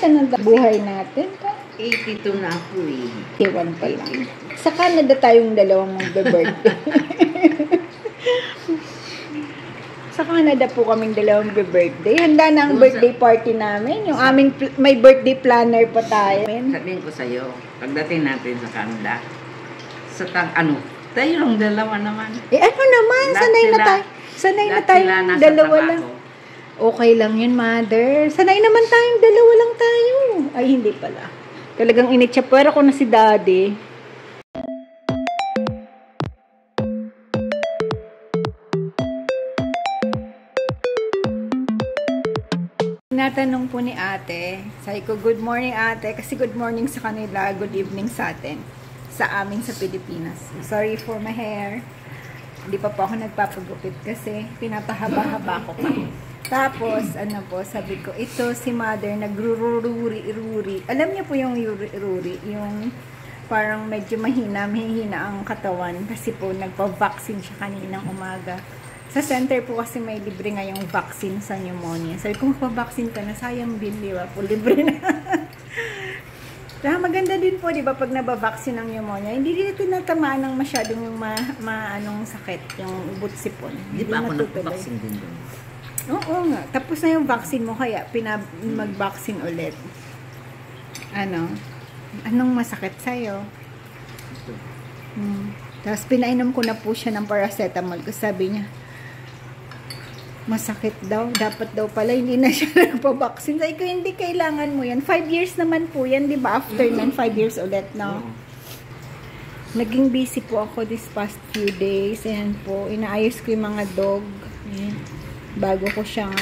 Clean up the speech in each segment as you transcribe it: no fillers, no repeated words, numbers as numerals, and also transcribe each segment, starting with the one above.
siya ng buhay natin. 82 na ako eh. Iwan pa lang. Sa Canada tayong dalawang magbe-birthday. Sa Canada po kaming dalawang birthday. Handa na ang birthday party namin. Yung aming may birthday planner pa tayo. Sabihin ko sa'yo, pagdating natin sa Canada, tayo lang dalawa naman. Ano naman, sanay na tayo dalawa lang. Okay lang yun, mother. Sanay naman tayong dalawa lang tayo. Ay, hindi pala. Talagang initsapwera ko na si daddy. Natanong po ni ate, sabi ko, good morning ate, kasi good morning sa kanila, good evening sa atin, sa amin sa Pilipinas. Sorry for my hair. Hindi pa po ako nagpapagupit kasi pinapahaba-haba ko pa. Tapos, sabi ko, ito si mother, nagrururi-ruri. Alam niyo po yung ruri, yung parang medyo mahina ang katawan kasi po nagpa-vaccine siya kaninang umaga. Sa center po kasi may libre ngayong vaccine sa pneumonia. Sabi ko, magpa-vaccine ka na, sayang din, di ba? Po, libre na. Kaya maganda din po, di ba, pag nabavaccine ng pneumonia, hindi din tinatamaan ng masyadong yung anong sakit, yung butsipon. Di ba ako nagpa-vaccine din doon? Oo nga. Tapos na yung vaccine mo, kaya mag-vaccine ulit. Anong masakit sa'yo? Tapos pinainom ko na po siya ng paracetamol. Kasi sabi niya, masakit daw. Dapat daw pala, hindi na siya nagpa-vaccine. Sabi ko, hindi kailangan mo yan. 5 years naman po yan, di ba? After 5 years ulit, no? Naging busy po ako this past few days. Ayan po, inaayos ko yung mga dog. Ayan. Bago ko siyang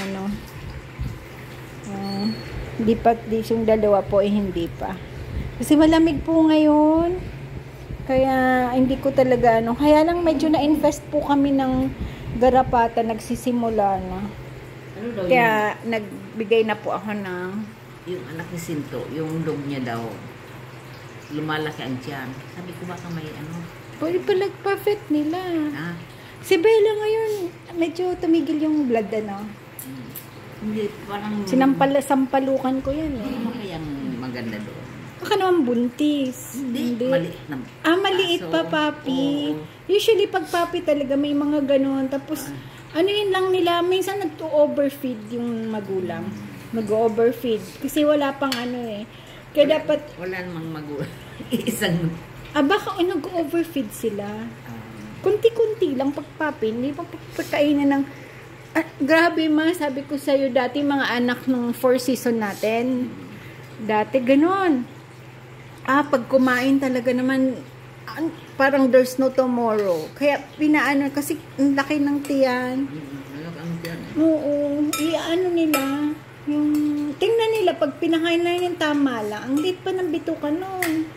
hindi pa, yung dalawa po hindi pa. Kasi malamig po ngayon. Kaya hindi ko talaga kaya lang medyo na-invest po kami ng garapata, nagsisimula na. Kaya nagbigay na po ako ng yung anak ni Sinto, yung dog niya daw lumalaki ang tiyan. Sabi ko baka may pwede pa nagpa-vet nila. Si Bella ngayon, medyo tumigil yung blood, Hindi, parang sampalukan ko yan, Ano kayang maganda doon? Baka naman buntis. Hindi. Maliit na. Maliit pa, papi. Usually, pag papi talaga, may mga ganun. Tapos, yun lang nila, minsan nag-overfeed yung magulang. Nag-overfeed. Kasi wala pang Kaya dapat... Wala namang magulang. Isang... baka nag-overfeed sila. Kunti-kunti lang pagpapi, hindi pa pagkainin ng grabe sabi ko sa'yo dati mga anak ng 4 season natin dati ganon pag kumain talaga naman parang there's no tomorrow, kaya kasi ang laki ng tiyan. Oo, nila yung tingnan nila pag pinakain na yung tama lang, ang liit pa ng bituka nun.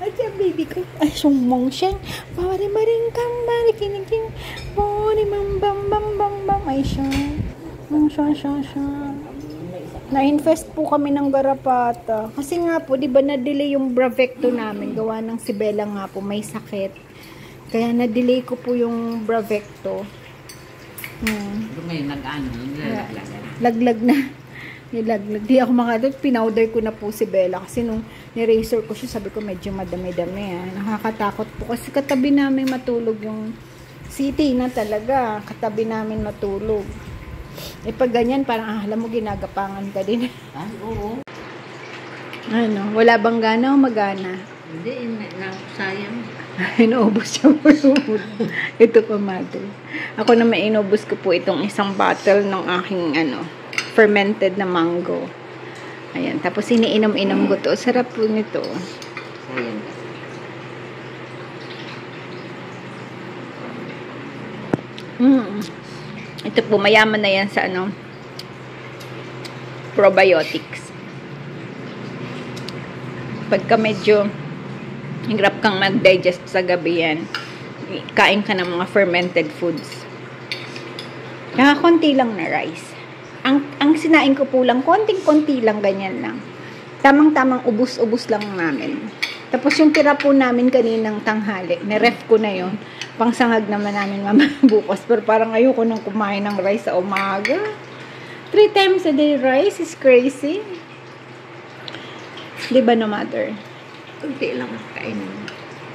Ay, baby ko. Ay, sumong siya. Maring kang marikiniging. Bam, bam. Ay, siya. Na-invest po kami ng garapata. Kasi nga po, di ba na-delay yung Bravecto namin. Gawa ng si Bella nga po, may sakit. Kaya na-delay ko po yung Bravecto. Ngayon, laglag na. Nilaglag. Di ako makadot. Pinowder ko na po si Bella. Kasi nung ni-razor ko siya, sabi ko medyo madami-dami. Nakakatakot po. Kasi katabi namin matulog yung city na talaga. Katabi namin matulog. Pag ganyan, parang alam mo, ginagapangan ka din. Ay, oo. Wala bang gana o magana? Hindi, sayang. Inuubos siya po yung food. Ito pa, mother. Ako na inubos ko po itong isang bottle ng aking fermented na mango. Ayan. Tapos iniinom-inom ko to. Sarap po nito. Ayan. Ito po, mayaman na yan sa probiotics. Pagka medyo hirap kang mag-digest sa gabi yan, kain ka ng mga fermented foods. Kaya konti lang na rice. Ang sinain ko po lang, konting-konti lang, ganyan lang. Tamang-tamang ubus-ubus lang namin. Tapos yung tira po namin kaninang tanghali, niref ko na yun. Pangsangag naman namin bukas. Pero parang ayoko nang kumain ng rice sa umaga. 3 times a day rice is crazy. Di ba no, mother? Kunti lang ang kainin.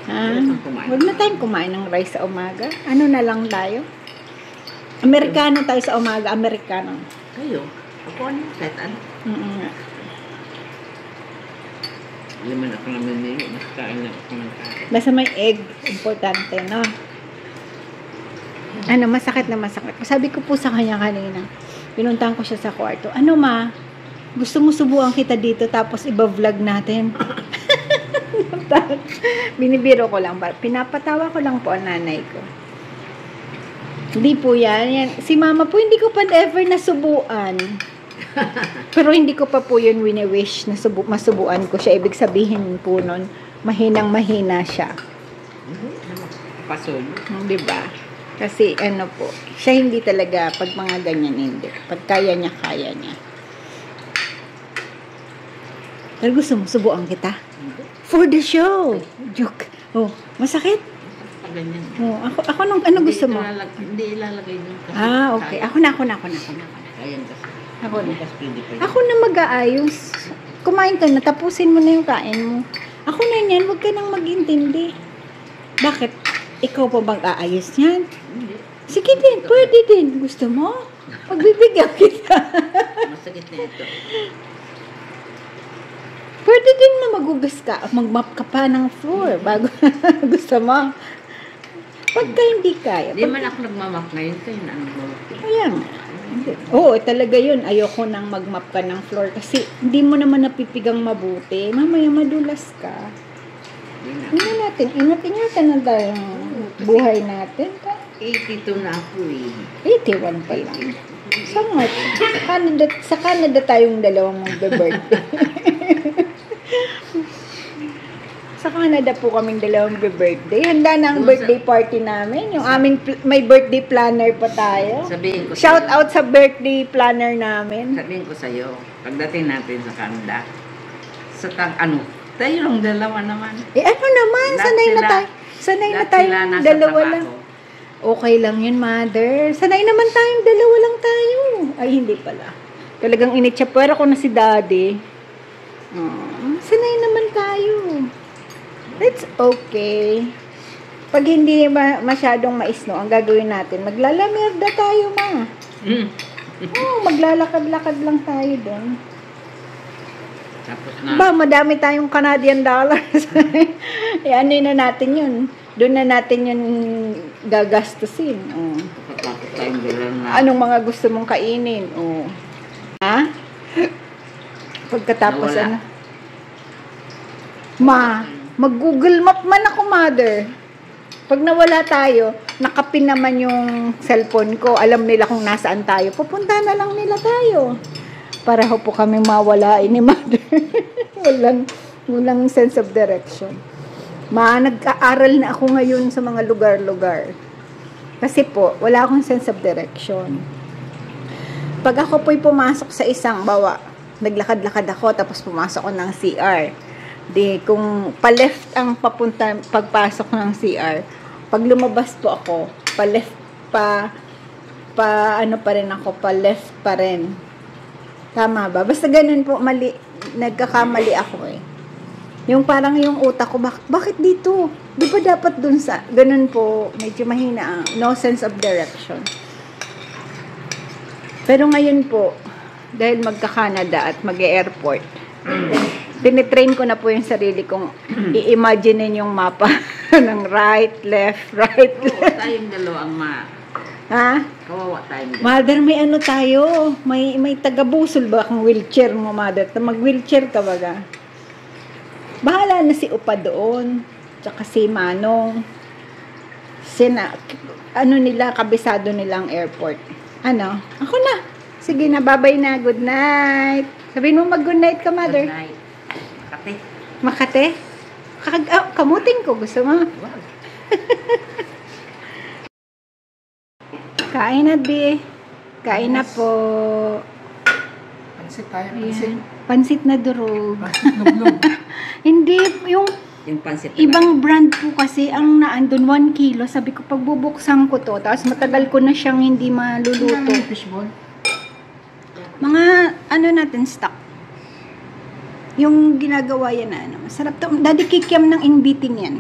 Ha? Huwag na tayong kumain ng rice sa umaga. Ano na lang tayo? Amerikano tayo sa umaga. Amerikano. Kayo? Ako ano? Kahit ano? Alam mo na ako naman nila. Mas kain na ako ng kain. Basta may egg. Importante, no? Ano, masakit na masakit. Sabi ko po sa kanya kanina, pinuntahan ko siya sa kwarto. Ano ma? Gusto mo subuan kita dito tapos iba-vlog natin? Binibiro ko lang. Pinapatawa ko lang po ang nanay ko. Hindi po yan. Si mama po, hindi ko pa ever nasubuan. Pero hindi ko pa po yun wini-wish na masubuan ko siya. Ibig sabihin po nun, mahinang-mahina siya. Pasol. Diba? Kasi ano po, siya hindi talaga, pag mga ganyan hindi. Pag kaya niya, kaya niya. Pero gusto mo, subuan kita? For the show! Joke. Oh, masakit? Ganyan. Oh, ako nung ano gusto mo? Hindi ilalagay dun kasi. Okay. Ako na. Ayan kasi. Ako na. Kasi pwede pa yun. Ako na mag-aayos. Kumain ka na, tapusin mo na yung kain mo. Ako na yan, huwag ka nang mag-intindi. Bakit? Ikaw pa bang aayos yan? Hindi. Sige din, pwede din. Gusto mo? Pagbibigyan kita. Masakit na ito. Pwede din na magugas ka, mag-mop ka pa ng floor bago gusto mo. Pagka hindi kaya. Hindi man ako nagmamap ngayon kayo na nagmamap. Ayan. Oo, talaga yun. Ayoko nang mag-mop ka ng floor kasi hindi mo naman napipigang mabuti. Mamaya madulas ka. Hindi natin. Ingat-ingatan na tayong buhay natin. 82 na ako eh. 81 pa lang. Sangat. Sa Canada tayong dalawang magbe-birthday. Sa Canada po kaming dalawang birthday. Handa na ang birthday party namin. Yung aming may birthday planner pa tayo. Sabihin ko Shout out sa birthday planner namin. Sabihin ko sa'yo, pagdating natin sa Canada, tayo lang dalawa naman. Ano naman, sanay na tayo. Sanay na tayong dalawa lang. Okay lang yun, mother. Sanay naman tayong dalawa lang tayo. Ay, hindi pala. Talagang initsapwera ko na si daddy. Sanay naman tayo. It's okay. Pag hindi masyadong maisno, ang gagawin natin, maglalamerda tayo, ma. Maglalakad-lakad lang tayo doon. Tapos na. Ba, madami tayong Canadian dollars. Ano na natin yun. Doon na natin yun gagastusin. Tapos tayong dalawa na. Anong mga gusto mong kainin? Ha? Pagkatapos Nawala. ano? Ma, mag-Google Map man ako, mother. Pag nawala tayo, nakapin naman yung cellphone ko. Alam nila kung nasaan tayo. Pupunta na lang nila tayo. Para po kami mawalain ni mother. walang sense of direction. Nag-aaral na ako ngayon sa mga lugar-lugar. Kasi po, wala akong sense of direction. Pag ako po'y pumasok sa isang naglakad-lakad ako, tapos pumasok ako ng CR. Kung pa-left ang pagpasok ng CR, pag lumabas po ako, pa-left ano pa rin ako, pa-left pa rin. Tama ba? Basta ganun po, nagkakamali ako eh. Yung parang yung utak ko, bakit dito? Di ba dapat dun sa, ganun po, medyo mahina, no sense of direction. Pero ngayon po, dahil magka-Canada at mag-airport, tinitrain ko na po yung sarili kong i-imaginein yung mapa ng right, left, right, left. Oo, tayong dalawang Ha? kawawa tayong dalawa. Mother, may ano tayo? May taga-busol ba kung wheelchair mo, mother? Mag-wheelchair ka ba? Bahala na si Upa doon. Tsaka si Manong. Kabisado nilang airport. Ano? Ako na. Sige na, bye-bye na. Good night. Sabihin mo mag-good night ka, mother. Good night. Makate? Kamuting ko. Gusto mo? Wow. Kain na, Bi. Kain na po. Pansit tayo, pansit. Ayan. Pansit na durog. Pansit nuglog. Hindi, yung Yung pansit na ibang brand po kasi ang naandun 1 kilo. Sabi ko, pagbubuksan ko to, tapos matagal ko na siyang hindi maluluto. Yung fishball. Mga ano natin stock. Yung ginagawa yan na ano. Masarap to. Daddy kikiam ng inbitin yan.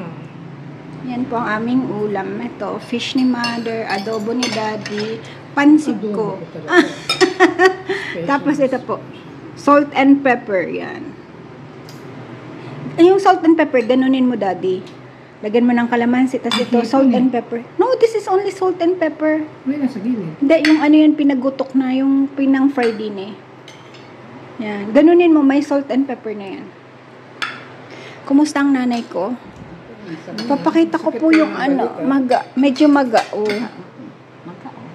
Yan po ang aming ulam. Ito, fish ni mother, adobo ni daddy, pansit ko. Tapos ito po, salt and pepper. Yan. Yung salt and pepper, ganunin mo daddy. Lagyan mo ng kalamansi, tapos ito, salt and pepper. No, this is only salt and pepper. May nasa gilid. Hindi, yung ano yan, pinagutok na, yung pinang-fried din eh. Yan. Ganunin mo, may salt and pepper na yan. Kumusta ang nanay ko? Papakita ko po yung ano, maga. Medyo maga, oh.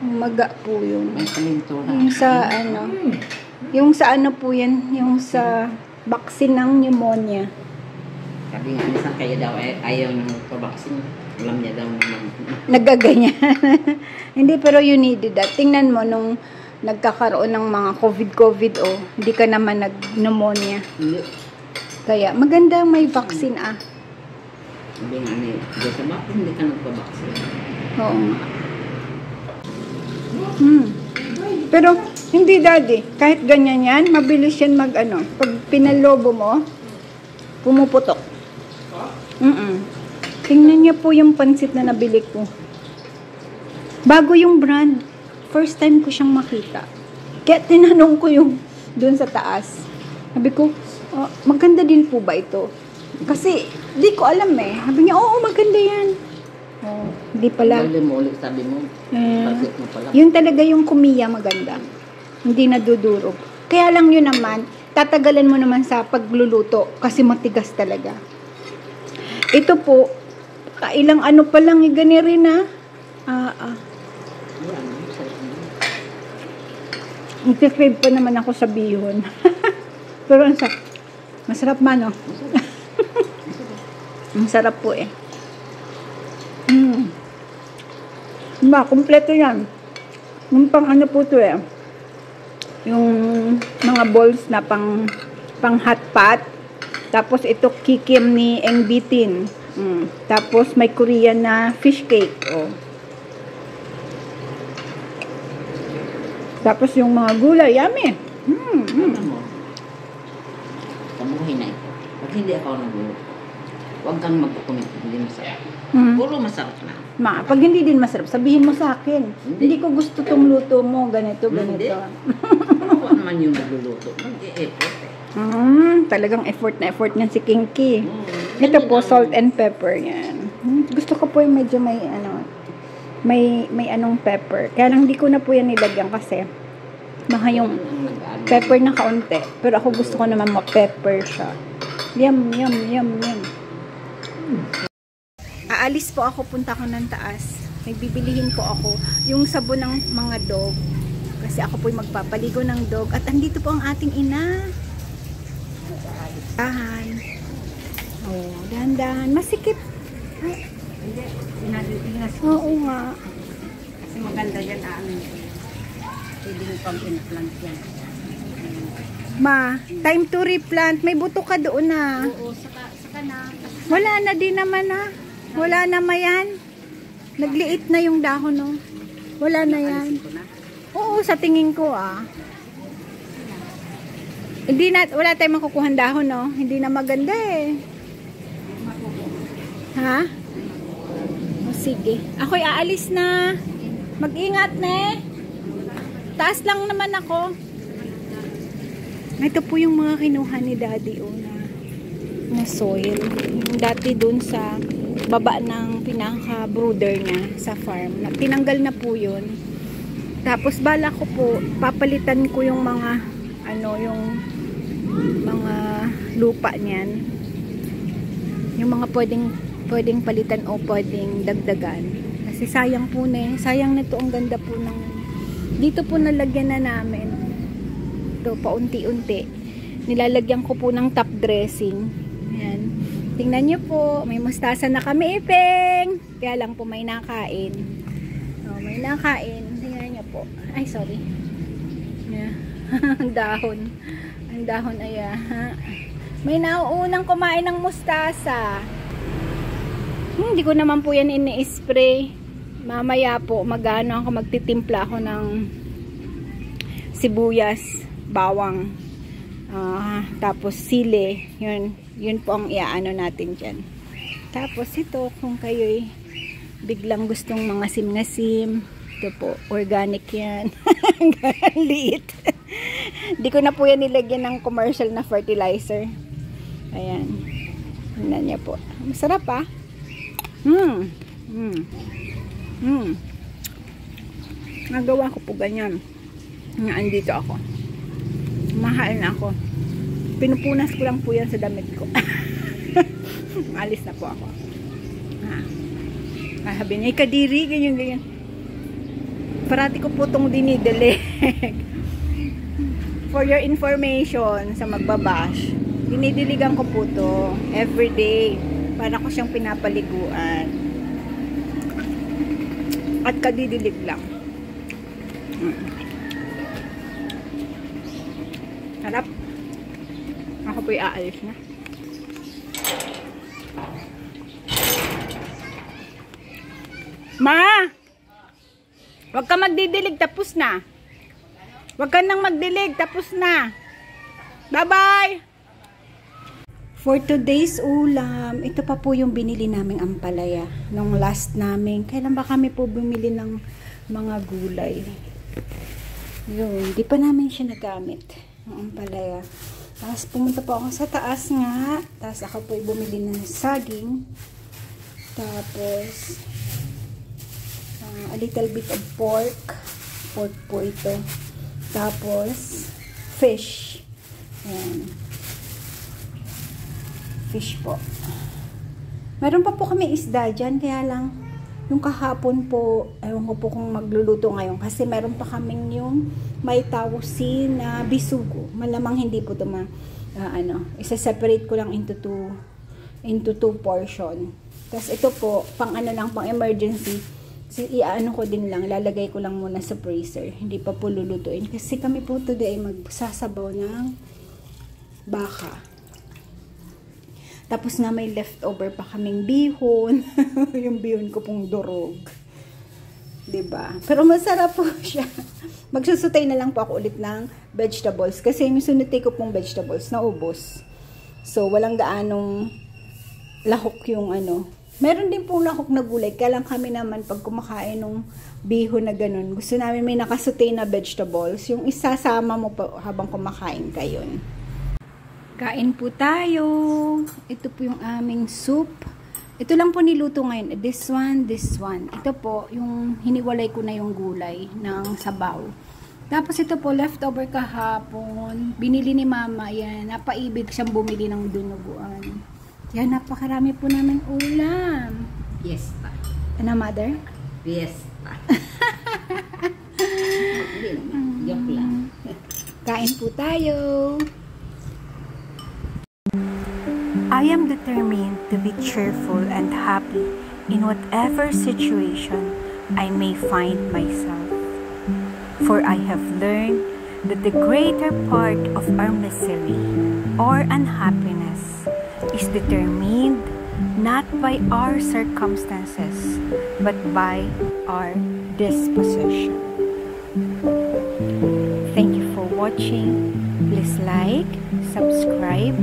Maga po yun. May kalintura. Yung sa ano, yung sa ano po yan, yung sa vaccine ng pneumonia. Sabi nga, minsan kayo daw ayaw ng pabaksin. Alam niya daw naman. Nagaganyan. Hindi, pero you needed that. Tingnan mo, nung nagkakaroon ng mga COVID, oh, hindi ka naman nag-pneumonia. Kaya, maganda may vaccine, ah. Sabi nga ni, sa bakit hindi ka nagpabaksin? Oo nga. Pero, hindi daddy. Kahit ganyan yan, mabilis yan mag ano. Pag pinalobo mo, pumuputok. Tingnan niya po yung pansit na nabili ko. Bago yung brand. First time ko siyang makita. Kaya tinanong ko yung dun sa taas. Sabi ko, oh, maganda din po ba ito? Kasi, di ko alam eh. Sabi niya, oo, maganda yan. Oh, di pala. Sabi mo ulit, sabi mo, bakit mo pala? Yun talaga yung kumiya maganda. Hindi nadudurog. Kaya lang yun naman, tatagalan mo naman sa pagluluto kasi matigas talaga. Ito po, ilang ano pa lang gani rin ha. Nagsikrave pa naman ako sa bihon. Pero masarap man, no? Ang sarap po eh. Kumpleto yan. Yung pang ano po to eh. Yung mga balls na pang hot pot. Tapos ito kikim ni Eng Bitin. Tapos may Korean na fish cake. Oh. Tapos yung mga gulay, yummy. Alam mo, kamuhin na ito. Pag hindi ako nagluluto, huwag kang magkukumit, hindi masarap. Puro masarap na. Pag hindi din masarap, sabihin mo sa akin. Hindi ko gusto tong luto mo, ganito, ganito. Ano naman yung nagluluto? Mag-e-effort eh. Talagang effort na effort niyan si Kinky. Ito po, salt and pepper yan. Gusto ko po yung medyo may ano, may anong pepper. Kaya lang di ko na po yan nilagyan kasi baka yung pepper na kaunti. Pero ako gusto ko naman ma-pepper siya. Yum, yum, yum, yum. Aalis po ako, punta ko ng taas. May bibilihin po ako yung sabon ng mga dog. Kasi ako po'y magpapaligo ng dog. At andito po ang ating ina. Dahan. Oh, dahan-dahan. Masikip. Hindi. Pinasinas. Oo nga. Kasi maganda yan amin. Pwede mo pang in-plant yan. Ma, time to replant. May buto ka doon na. Oo, saka na. Wala na din naman na. Wala na mayan. Nagliit na yung dahon, no? Wala na yan. Oo, sa tingin ko, Hindi na, wala tayong makukuhan dahon, no? Hindi na maganda, eh. Ha? O, sige. Ako'y aalis na. Mag-ingat, ne? Taas lang naman ako. Ito po yung mga kinuha ni Daddy, na soil. Yung dati dun sa baba ng pinaka-brooder niya sa farm. Tinanggal na po yun. Tapos bala ko po, papalitan ko yung mga yung mga lupa niyan. Yung mga pwedeng palitan o pwedeng dagdagan. Kasi sayang po sayang nito, ang ganda po ng dito po nalagyan na namin. Ito, paunti-unti. Nilalagyan ko po ng top dressing. Ayan. Tingnan nyo po, may mustasa na kami, Ipeng. Kaya lang po may nakain. May nakain. Tingnan nyo po. Ay, sorry. Yeah. Ang dahon. Ang dahon ay may nauunang kumain ng mustasa. Hindi ko naman po yan ini-spray. Mamaya po, magtitimpla ako ng sibuyas. bawang, tapos sili. Yun po ang iaano natin dyan. Tapos ito, kung kayo'y biglang gustong mga sim-ngasim, ito po, organic yan. Liit. Di ko na po yan nilagyan ng commercial na fertilizer. Ayan. Tingnan niya po. Masarap ah. Nagawa ko po ganyan. Andito ako. Mahal na ako. Pinupunas ko lang po yan sa damit ko. Alis na po ako. Sabi niya, Kadiri, ganyan. Parati ko po itong dinidilig. For your information, sa magbabash, dinidiligan ko po ito everyday. Para ko siyang pinapaliguan. At kadidilig lang. Harap. Ako po'y aalis na. Ma! Huwag ka magdidilig, tapos na. Huwag ka nang magdilig, tapos na. Bye-bye! For today's ulam, ito pa po yung binili naming ampalaya. Nung last namin, kailan ba kami po bumili ng mga gulay? Yun, di pa namin siya nagamit. Ang ampalaya. Tapos pumunta po ako sa taas nga. Tapos ako po bumili ng saging. Tapos a little bit of pork. Pork po ito. Tapos fish. Ayan. Fish po. Meron pa po kami isda dyan. Kaya lang, yung kahapon po, ewan ko po kung magluluto ngayon. Kasi meron pa kaming yung may tawusin na bisugo. Malamang hindi po ito isa-separate ko lang into two portion. Tapos ito po, pang pang emergency. Iaano ko din lang, lalagay ko lang muna sa freezer. Hindi pa po lulutuin. Kasi kami po today magsasabaw ng baka. Tapos nga may leftover pa kaming bihon. Yung bihon ko pong durog. 'Di ba? Pero masarap po siya. Magsusutay na lang po ako ulit ng vegetables. Kasi yung sunutay ko pong vegetables, naubos. So, walang gaanong lahok yung Meron din pong lahok na gulay. Kaya lang kami naman pag kumakain ng bihon na ganun, gusto namin may nakasutay na vegetables. Yung isasama mo pa habang kumakain kayo. Kain po tayo. Ito po yung aming soup. Ito lang po niluto ngayon. This one. Ito po, yung hiniwalay ko na yung gulay ng sabaw. Tapos ito po, leftover kahapon. Binili ni mama. Yan, napaibig siyang bumili ng dinuguan. Yan, napakarami po namin ulam. Fiesta. Ano, mother? Fiesta. Joke lang. Kain po tayo. I am determined to be cheerful and happy in whatever situation I may find myself. For I have learned that the greater part of our misery or unhappiness is determined not by our circumstances, but by our disposition. Thank you for watching. Please like, subscribe,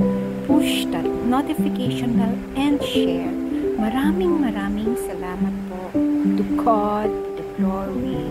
push that notification bell, and share. Maraming salamat po. To God the glory.